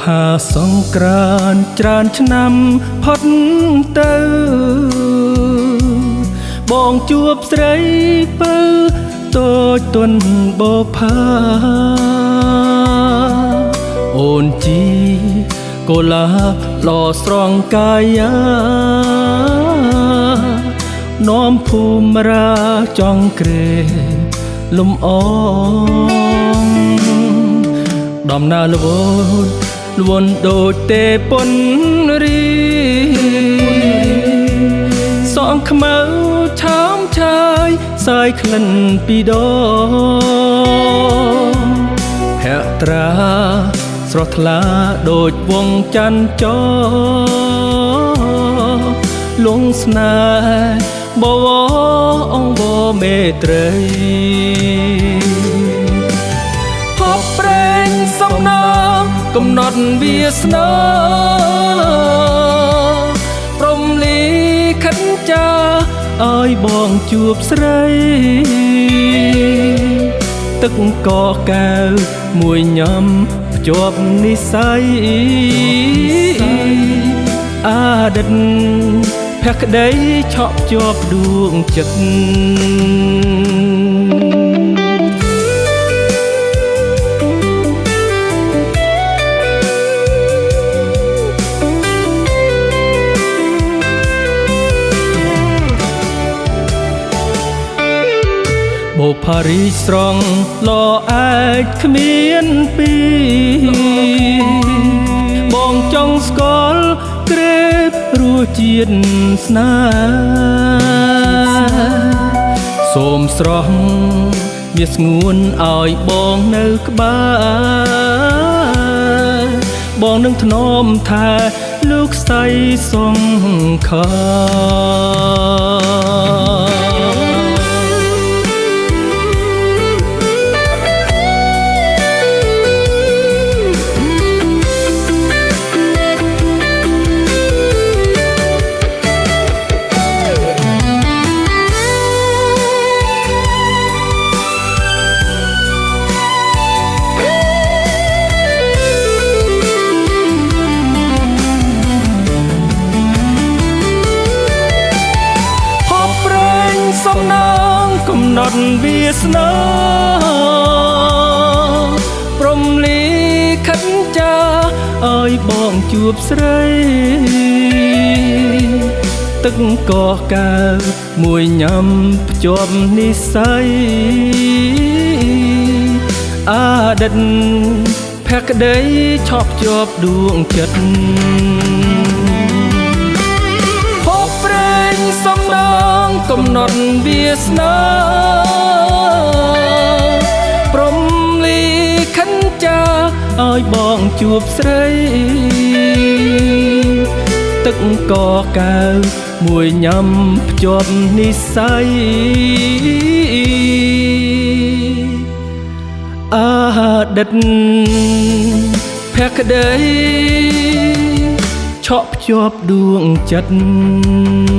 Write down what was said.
ហាសង្ក្រានต์ច្រើនឆ្នាំផុតទៅបងជួបស្រីពៅតូចទន់បផាអូនជីកូឡាឡស្រងកាយានាំភូមិរាចង់ក្រេលំអងដំណើរលវនដូចទេពនរីសងខ្មៅឆោមឆាយសាយក្លិនពីដភក្ត្រាស្រស់ថ្លាដូចវងច័ន្ទចលងស្នេហ៍បវរអង្គបមេត្រីហប់ប្រេងសំណងកំណត់វាសនាព្រមលីខិនចាឲ្យបងជួបស្រីទឹកកកៅមួយញ៉ាំភ្ជាប់និស្ស័យអតីតភក្តីឆក់ជាប់ដួងចិត្តបុផារីស្រងលអាចគ្មានពីបងចង់ស្គាល់ក្រេបរសជាតិស្នេហ៍សូមស្រស់វាស្ងួនឲ្យបងនៅក្បែរបងនឹងធ្នមថាលោកស្រីសង្ខាសំណងកំណត់វាសនាព្រមលីខិនចាឲ្យបងជួបស្រីទឹកកកៅមួយញ៉ាំភ្ជាប់និស្ស័យអតីតភក្តីឆក់ជាប់ដួងចិត្តសំណងកំណត់វាសនាព្រមលីខិនចាឲ្យបងជួបស្រីទឹកកកៅមួយញ៉ាំភ្ជាប់និស្ស័យអតីតភក្តីឆក់ភ្ជាប់ដួងចិត្ត